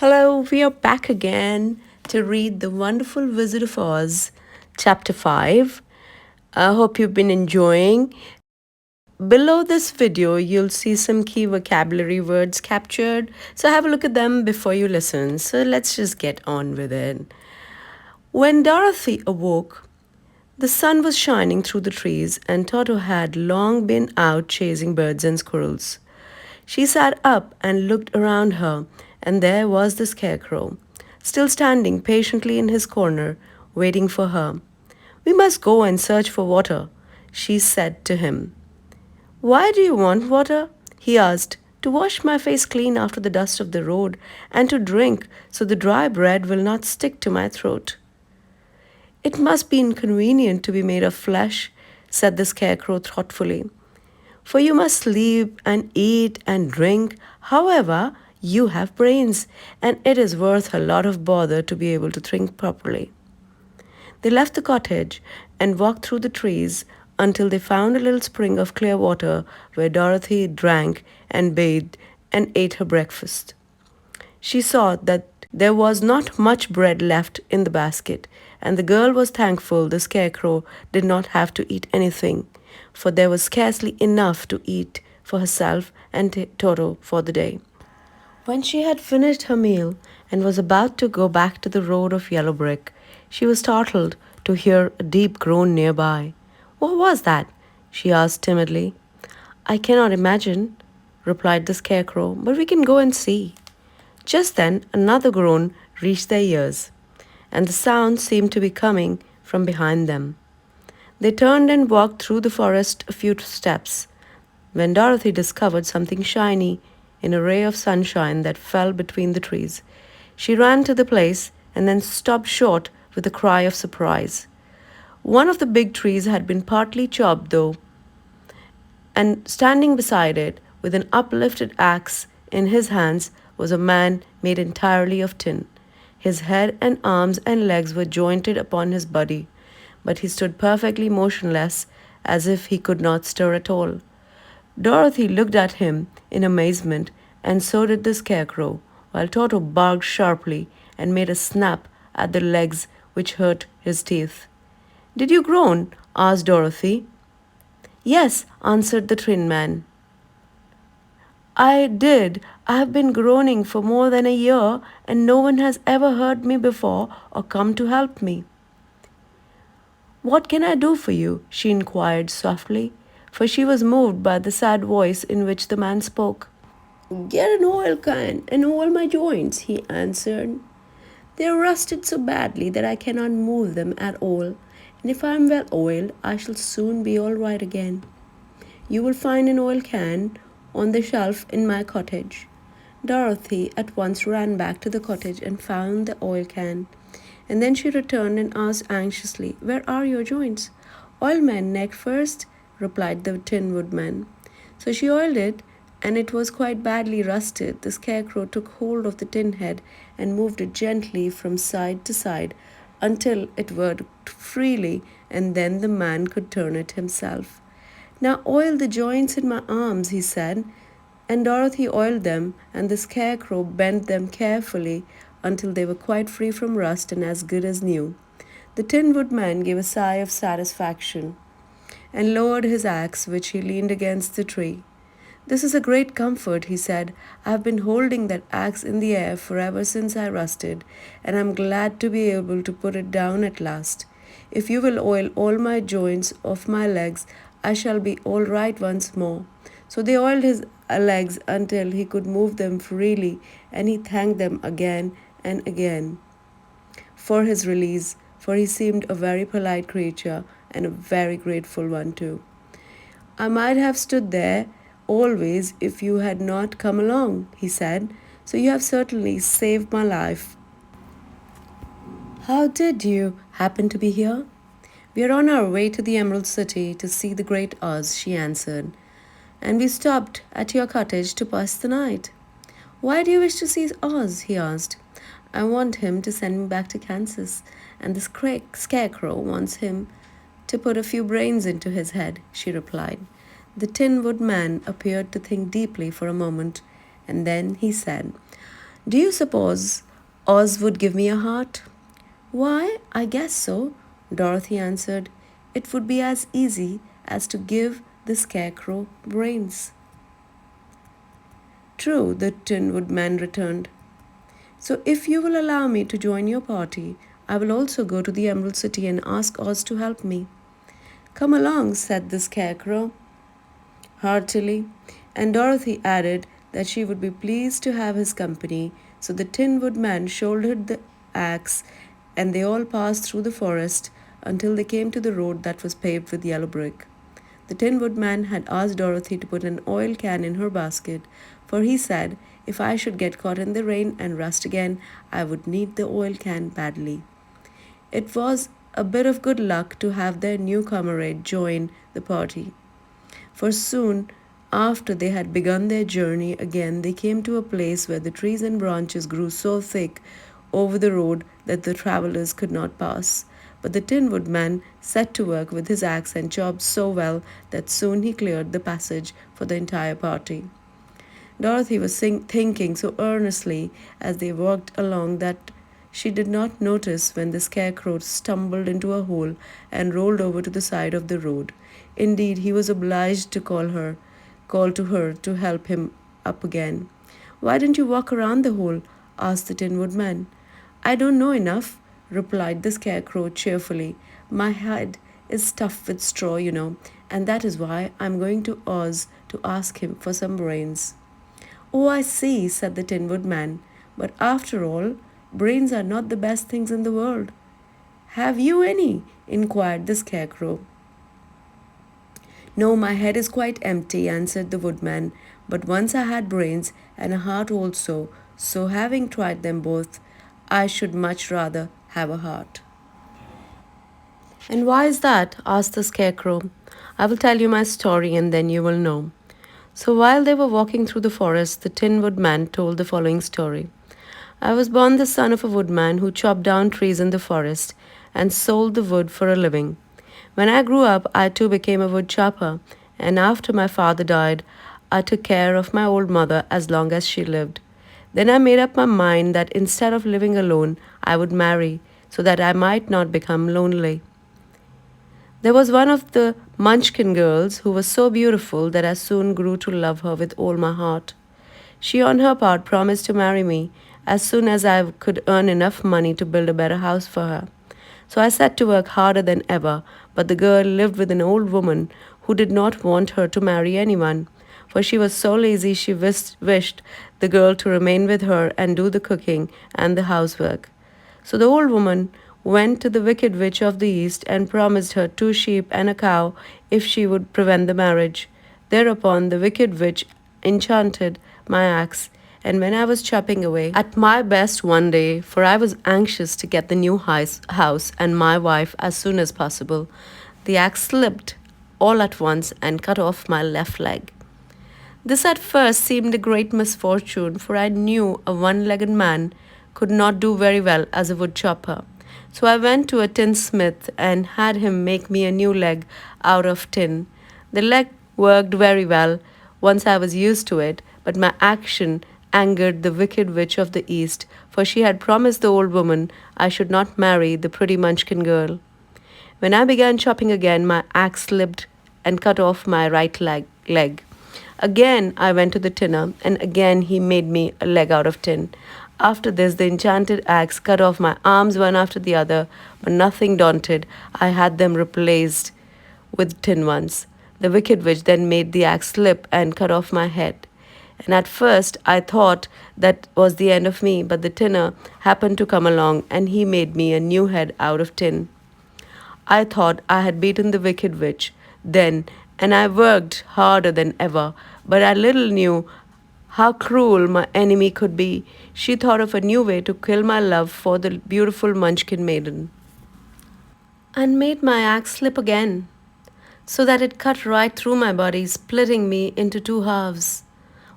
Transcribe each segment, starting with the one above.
Hello, we are back again to read The Wonderful Wizard of Oz, Chapter 5. I hope you've been enjoying. Below this video, you'll see some key vocabulary words captured, so have a look at them before you listen. So let's just get on with it. When Dorothy awoke, the sun was shining through the trees, and Toto had long been out chasing birds and squirrels. She sat up and looked around her, and there was the Scarecrow, still standing patiently in his corner, waiting for her. "We must go and search for water," she said to him. "Why do you want water?" he asked. "To wash my face clean after the dust of the road, and to drink so the dry bread will not stick to my throat." "It must be inconvenient to be made of flesh," said the Scarecrow thoughtfully, "for you must sleep and eat and drink. However, you have brains, and it is worth a lot of bother to be able to think properly." They left the cottage and walked through the trees until they found a little spring of clear water where Dorothy drank and bathed and ate her breakfast. She saw that there was not much bread left in the basket, and the girl was thankful the Scarecrow did not have to eat anything, for there was scarcely enough to eat for herself and Toto for the day. When she had finished her meal and was about to go back to the road of yellow brick, she was startled to hear a deep groan nearby. "What was that?" she asked timidly. "I cannot imagine," replied the Scarecrow, "but we can go and see." Just then another groan reached their ears, and the sound seemed to be coming from behind them. They turned and walked through the forest a few steps, when Dorothy discovered something shiny in a ray of sunshine that fell between the trees. She ran to the place and then stopped short with a cry of surprise. One of the big trees had been partly chopped, though, and standing beside it, with an uplifted axe in his hands, was a man made entirely of tin. His head and arms and legs were jointed upon his body, but he stood perfectly motionless, as if he could not stir at all. Dorothy looked at him in amazement, and so did the Scarecrow, while Toto barked sharply and made a snap at the legs which hurt his teeth. "Did you groan?" asked Dorothy. "Yes," answered the Tin Man. "I did. I have been groaning for more than a year, and no one has ever heard me before or come to help me." "What can I do for you?" she inquired softly, for she was moved by the sad voice in which the man spoke. "Get an oil can and oil my joints," he answered. "They are rusted so badly that I cannot move them at all, and if I am well oiled, I shall soon be all right again. You will find an oil can on the shelf in my cottage." Dorothy at once ran back to the cottage and found the oil can, and then she returned and asked anxiously, "Where are your joints?" "Oil my neck first," replied the Tin Woodman. So she oiled it, and it was quite badly rusted. The Scarecrow took hold of the tin head and moved it gently from side to side until it worked freely, and then the man could turn it himself. "Now oil the joints in my arms," he said, and Dorothy oiled them, and the Scarecrow bent them carefully until they were quite free from rust and as good as new. The Tin Woodman gave a sigh of satisfaction and lowered his axe, which he leaned against the tree. "This is a great comfort," he said. "I have been holding that axe in the air forever since I rusted, and I am glad to be able to put it down at last. If you will oil all my joints of my legs, I shall be all right once more." So they oiled his legs until he could move them freely, and he thanked them again and again for his release, for he seemed a very polite creature and a very grateful one too. "I might have stood there always if you had not come along," he said, "so you have certainly saved my life." "How did you happen to be here?" "We are on our way to the Emerald City to see the great Oz," she answered, "and we stopped at your cottage to pass the night." "Why do you wish to see Oz?" he asked. "I want him to send me back to Kansas, and the Scarecrow wants him to put a few brains into his head," she replied. The Tin Woodman appeared to think deeply for a moment, and then he said, Do you suppose Oz would give me a heart? Why, I guess so, Dorothy answered. It would be as easy as to give the Scarecrow brains. True, the Tin Woodman returned. So if you will allow me to join your party, I will also go to the Emerald City and ask Oz to help me. Come along, said the Scarecrow heartily, and Dorothy added that she would be pleased to have his company. So the Tin Woodman shouldered the axe, and they all passed through the forest until they came to the road that was paved with yellow brick. The Tin Woodman had asked Dorothy to put an oil can in her basket, for he said, if I should get caught in the rain and rust again, I would need the oil can badly. It was a bit of good luck to have their new comrade join the party, for soon after they had begun their journey again, they came to a place where the trees and branches grew so thick over the road that the travelers could not pass. But the Tin Woodman set to work with his axe and chopped so well that soon he cleared the passage for the entire party. Dorothy was thinking so earnestly as they walked along that she did not notice when the Scarecrow stumbled into a hole and rolled over to the side of the road. Indeed, he was obliged to call to her to help him up again. Why didn't you walk around the hole? Asked the Tin Woodman. I don't know enough, replied the Scarecrow cheerfully. My head is stuffed with straw, and that is why I'm going to Oz to ask him for some brains. Oh, I see, said the Tin Woodman. But after all, brains are not the best things in the world. Have you any? Inquired the Scarecrow. No, my head is quite empty, answered the Woodman. But once I had brains and a heart also, so having tried them both, I should much rather have a heart. And why is that? Asked the Scarecrow. I will tell you my story and then you will know. So while they were walking through the forest, the Tin Woodman told the following story. I was born the son of a woodman who chopped down trees in the forest and sold the wood for a living. When I grew up, I too became a wood chopper, and after my father died, I took care of my old mother as long as she lived. Then I made up my mind that instead of living alone, I would marry, so that I might not become lonely. There was one of the Munchkin girls who was so beautiful that I soon grew to love her with all my heart. She, on her part, promised to marry me as soon as I could earn enough money to build a better house for her. So I set to work harder than ever, but the girl lived with an old woman who did not want her to marry anyone, for she was so lazy she wished the girl to remain with her and do the cooking and the housework. So the old woman went to the wicked witch of the east and promised her 2 sheep and a cow if she would prevent the marriage. Thereupon the wicked witch enchanted my axe, and when I was chopping away at my best one day, for I was anxious to get the new house and my wife as soon as possible, the axe slipped all at once and cut off my left leg. This at first seemed a great misfortune, for I knew a one-legged man could not do very well as a wood chopper. So I went to a tinsmith and had him make me a new leg out of tin. The leg worked very well once I was used to it, but my action angered the wicked witch of the east, for she had promised the old woman I should not marry the pretty Munchkin girl. When I began chopping again, my axe slipped and cut off my right leg. Again I went to the tinner, and again he made me a leg out of tin. After this, the enchanted axe cut off my arms one after the other, but nothing daunted, I had them replaced with tin ones. The wicked witch then made the axe slip and cut off my head. And at first I thought that was the end of me, but the tinner happened to come along and he made me a new head out of tin. I thought I had beaten the wicked witch then, and I worked harder than ever, but I little knew how cruel my enemy could be. She thought of a new way to kill my love for the beautiful Munchkin maiden, and made my axe slip again, so that it cut right through my body, splitting me into 2 halves.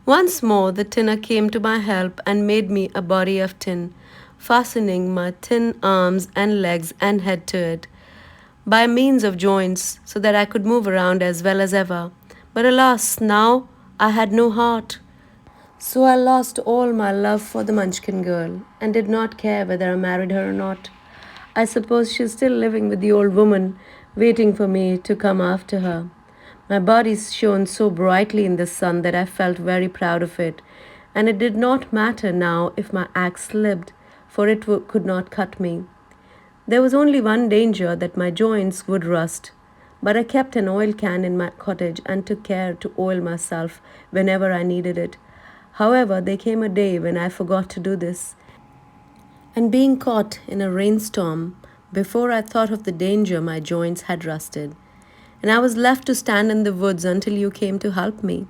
Once more the tinner came to my help and made me a body of tin, fastening my tin arms and legs and head to it by means of joints, so that I could move around as well as ever. But alas, now I had no heart. So I lost all my love for the Munchkin girl and did not care whether I married her or not. I suppose she's still living with the old woman, waiting for me to come after her. My body shone so brightly in the sun that I felt very proud of it, and it did not matter now if my axe slipped, for it could not cut me. There was only one danger that my joints would rust, but I kept an oil can in my cottage and took care to oil myself whenever I needed it. However, there came a day when I forgot to do this, and being caught in a rainstorm, before I thought of the danger, my joints had rusted, and I was left to stand in the woods until you came to help me.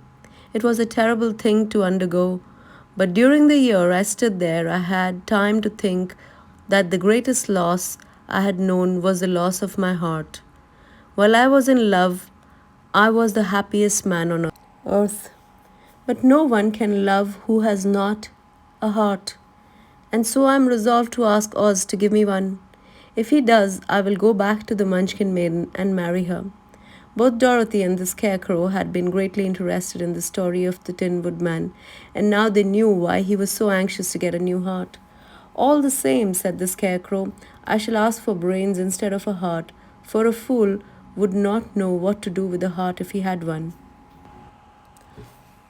It was a terrible thing to undergo, but during the year I stood there, I had time to think that the greatest loss I had known was the loss of my heart. While I was in love, I was the happiest man on earth. But no one can love who has not a heart. And so I am resolved to ask Oz to give me one. If he does, I will go back to the Munchkin maiden and marry her. Both Dorothy and the Scarecrow had been greatly interested in the story of the Tin Woodman, and now they knew why he was so anxious to get a new heart. All the same, said the Scarecrow, I shall ask for brains instead of a heart, for a fool would not know what to do with a heart if he had one.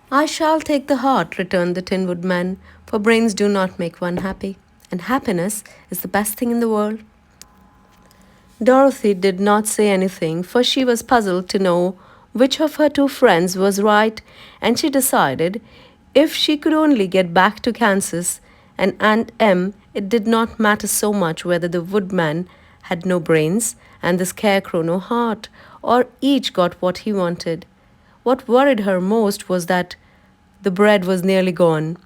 I shall take the heart, returned the Tin Woodman, for brains do not make one happy, and happiness is the best thing in the world. Dorothy did not say anything, for she was puzzled to know which of her two friends was right, and she decided if she could only get back to Kansas and Aunt Em, it did not matter so much whether the Woodman had no brains and the Scarecrow no heart, or each got what he wanted. What worried her most was that the bread was nearly gone,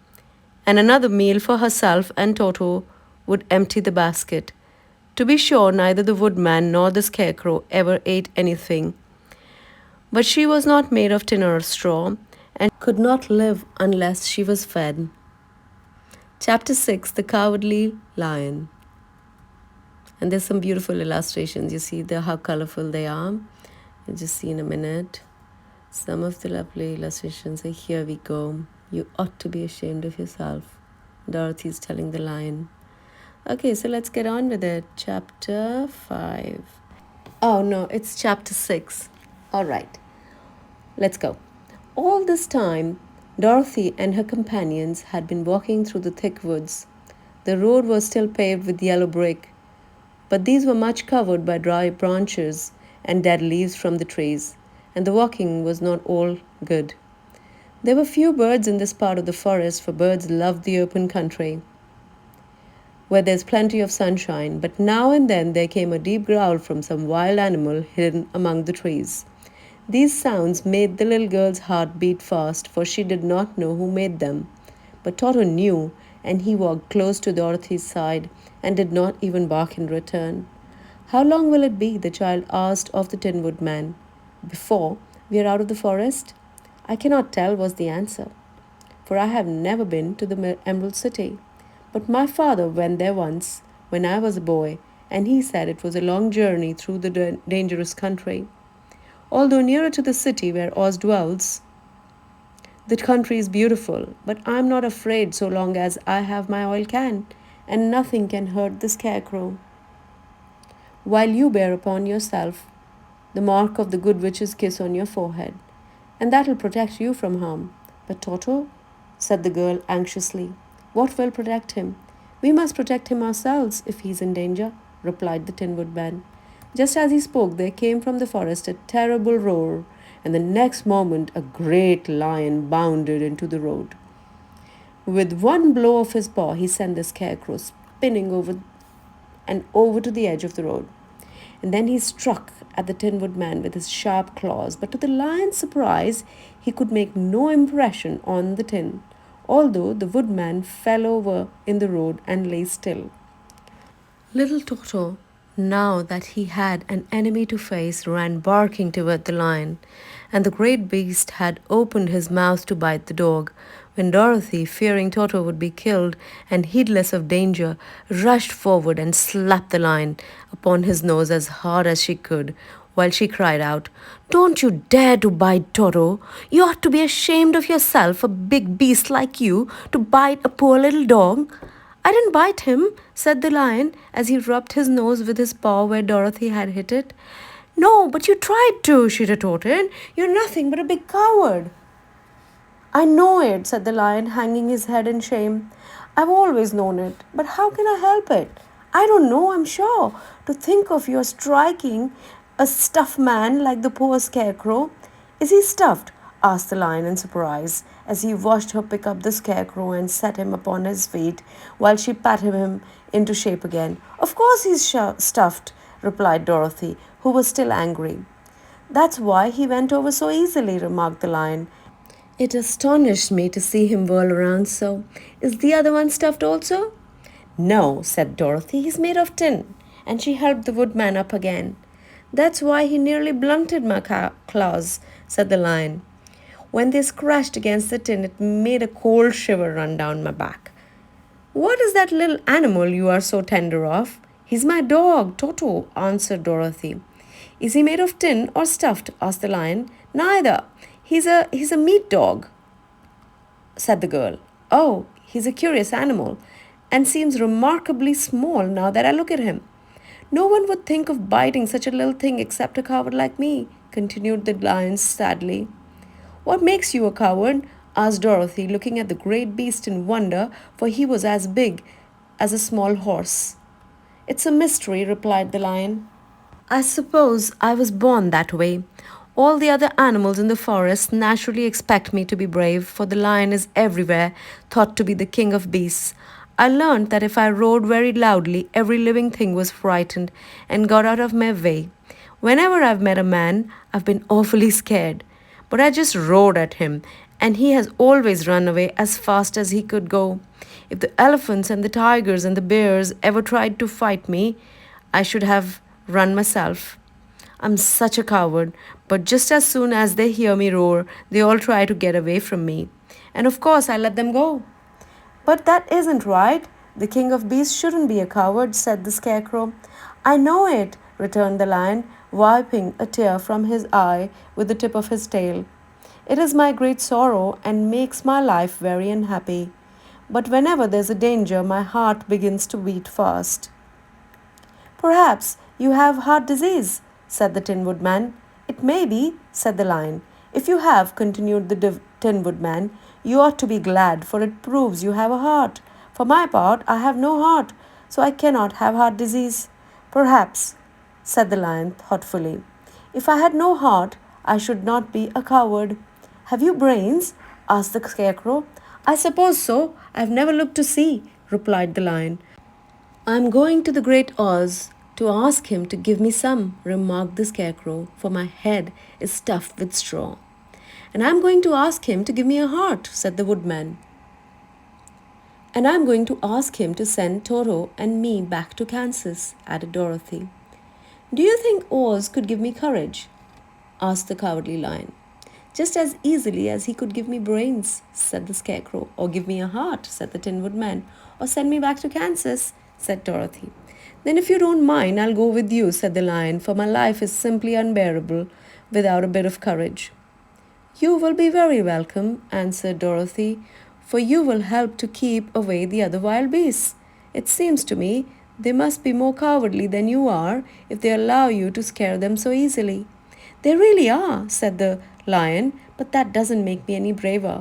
and another meal for herself and Toto would empty the basket. To be sure, neither the Woodman nor the Scarecrow ever ate anything, but she was not made of tin or straw, and could not live unless she was fed. Chapter 6, The Cowardly Lion. And there's some beautiful illustrations. You see how colorful they are. You'll just see in a minute. Some of the lovely illustrations are here we go. You ought to be ashamed of yourself. Dorothy's telling the lion. Okay, so let's get on with it. Chapter 5. Oh no, it's chapter 6. All right, let's go. All this time, Dorothy and her companions had been walking through the thick woods. The road was still paved with yellow brick, but these were much covered by dry branches and dead leaves from the trees, and the walking was not all good. There were few birds in this part of the forest, for birds love the open country where there's plenty of sunshine, but now and then there came a deep growl from some wild animal hidden among the trees. These sounds made the little girl's heart beat fast, for she did not know who made them. But Toto knew, and he walked close to Dorothy's side and did not even bark in return. How long will it be, the child asked of the Tin Woodman, before we are out of the forest? I cannot tell, was the answer, for I have never been to the Emerald City. But my father went there once, when I was a boy, and he said it was a long journey through the dangerous country. Although nearer to the city where Oz dwells, the country is beautiful, but I'm not afraid so long as I have my oil can, and nothing can hurt the Scarecrow, while you bear upon yourself the mark of the good witch's kiss on your forehead, and that'll protect you from harm. But Toto, said the girl anxiously, what will protect him? We must protect him ourselves if he's in danger, replied the Tin Woodman. Just as he spoke, there came from the forest a terrible roar, and the next moment a great lion bounded into the road. With one blow of his paw, he sent the Scarecrow spinning over to the edge of the road. And then he struck at the Tin Woodman with his sharp claws, but to the lion's surprise, he could make no impression on the tin, although the Woodman fell over in the road and lay still. Little Toto, now that he had an enemy to face, ran barking toward the lion, and the great beast had opened his mouth to bite the dog, when Dorothy, fearing Toto would be killed and heedless of danger, rushed forward and slapped the lion upon his nose as hard as she could, while she cried out, "Don't you dare to bite Toto! You ought to be ashamed of yourself, a big beast like you, to bite a poor little dog." "I didn't bite him," said the lion, as he rubbed his nose with his paw where Dorothy had hit it. "No, but you tried to," she retorted. "You're nothing but a big coward." "I know it," said the lion, hanging his head in shame. "I've always known it, but how can I help it? I don't know, I'm sure. To think of your striking a stuffed man like the poor scarecrow." "Is he stuffed?" asked the lion in surprise, as he watched her pick up the scarecrow and set him upon his feet while she patted him into shape again. "Of course he's stuffed," replied Dorothy, who was still angry. "That's why he went over so easily," remarked the lion. "It astonished me to see him whirl around so. Is the other one stuffed also?" "No," said Dorothy. "He's made of tin." And she helped the woodman up again. "That's why he nearly blunted my claws," said the lion. "When they scratched against the tin, it made a cold shiver run down my back." "What is that little animal you are so tender of?" "He's my dog, Toto," answered Dorothy. "Is he made of tin or stuffed?" asked the lion. "Neither. He's a meat dog," said the girl. "Oh, he's a curious animal, and seems remarkably small now that I look at him. No one would think of biting such a little thing except a coward like me," continued the lion sadly. "What makes you a coward?" asked Dorothy, looking at the great beast in wonder, for he was as big as a small horse. "It's a mystery," replied the lion. "I suppose I was born that way. All the other animals in the forest naturally expect me to be brave, for the lion is everywhere thought to be the king of beasts. I learned that if I roared very loudly, every living thing was frightened and got out of my way. Whenever I've met a man, I've been awfully scared. But I just roared at him, and he has always run away as fast as he could go. If the elephants and the tigers and the bears ever tried to fight me, I should have run myself. I'm such a coward, but just as soon as they hear me roar, they all try to get away from me. And of course, I let them go." "But that isn't right. The king of beasts shouldn't be a coward," said the scarecrow. "I know it," returned the lion, wiping a tear from his eye with the tip of his tail. "It is my great sorrow and makes my life very unhappy. But whenever there's a danger, my heart begins to beat fast." "Perhaps you have heart disease," said the Tin Woodman. "It may be," said the lion. "If you have," continued the Tin Woodman, "you ought to be glad, for it proves you have a heart. For my part, I have no heart, so I cannot have heart disease." "Perhaps," said the lion thoughtfully, "if I had no heart, I should not be a coward." "Have you brains?" asked the scarecrow. "I suppose so. I've never looked to see," replied the lion. "I'm going to the great Oz to ask him to give me some," remarked the scarecrow, "for my head is stuffed with straw." "And I'm going to ask him to give me a heart," said the woodman. "And I'm going to ask him to send Toto and me back to Kansas," added Dorothy. "Do you think Oz could give me courage?" asked the cowardly lion. "Just as easily as he could give me brains," said the scarecrow. "Or give me a heart," said the Tin Woodman. "Or send me back to Kansas," said Dorothy. "Then if you don't mind, I'll go with you," said the lion, "for my life is simply unbearable without a bit of courage." "You will be very welcome," answered Dorothy, "for you will help to keep away the other wild beasts. It seems to me they must be more cowardly than you are if they allow you to scare them so easily." "They really are," said the lion, "but that doesn't make me any braver.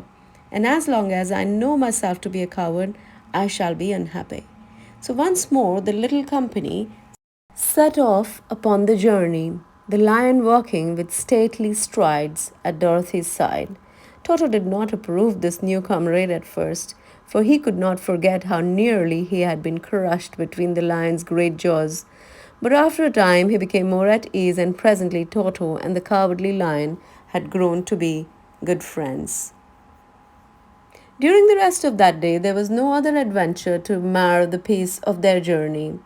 And as long as I know myself to be a coward, I shall be unhappy." So once more the little company set off upon the journey, the lion walking with stately strides at Dorothy's side. Toto did not approve this new comrade at first, for he could not forget how nearly he had been crushed between the lion's great jaws. But after a time he became more at ease, and presently Toto and the cowardly lion had grown to be good friends. During the rest of that day, there was no other adventure to mar the peace of their journey.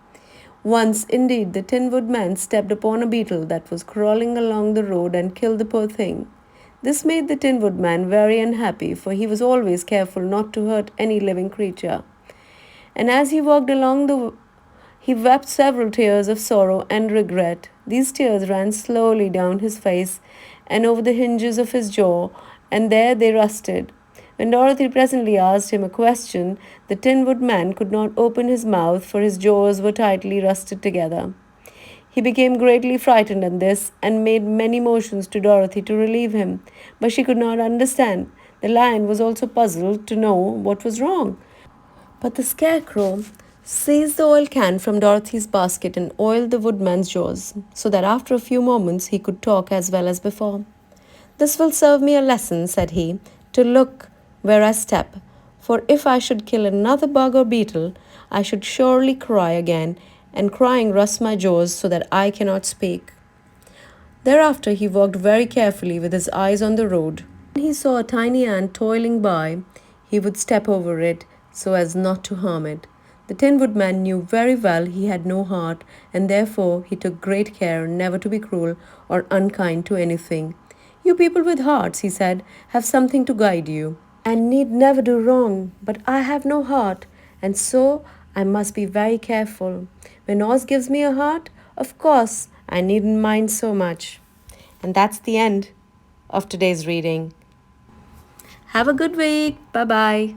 Once, indeed, the Tin Woodman stepped upon a beetle that was crawling along the road and killed the poor thing. This made the Tin Woodman very unhappy, for he was always careful not to hurt any living creature. And as he walked along He wept several tears of sorrow and regret. These tears ran slowly down his face and over the hinges of his jaw, and there they rusted. When Dorothy presently asked him a question, the Tin Woodman could not open his mouth, for his jaws were tightly rusted together. He became greatly frightened at this and made many motions to Dorothy to relieve him, but she could not understand. The Lion was also puzzled to know what was wrong. But the Scarecrow seized the oil can from Dorothy's basket and oiled the Woodman's jaws, so that after a few moments he could talk as well as before. "This will serve me a lesson," said he, "to look where I step, for if I should kill another bug or beetle, I should surely cry again, and crying rusts my jaws so that I cannot speak." Thereafter he walked very carefully with his eyes on the road. When he saw a tiny ant toiling by, he would step over it so as not to harm it. The Tin Woodman knew very well he had no heart, and therefore he took great care never to be cruel or unkind to anything. "You people with hearts," he said, "have something to guide you, and need never do wrong. But I have no heart, and so I must be very careful. When Oz gives me a heart, of course I needn't mind so much." And that's the end of today's reading. Have a good week. Bye bye.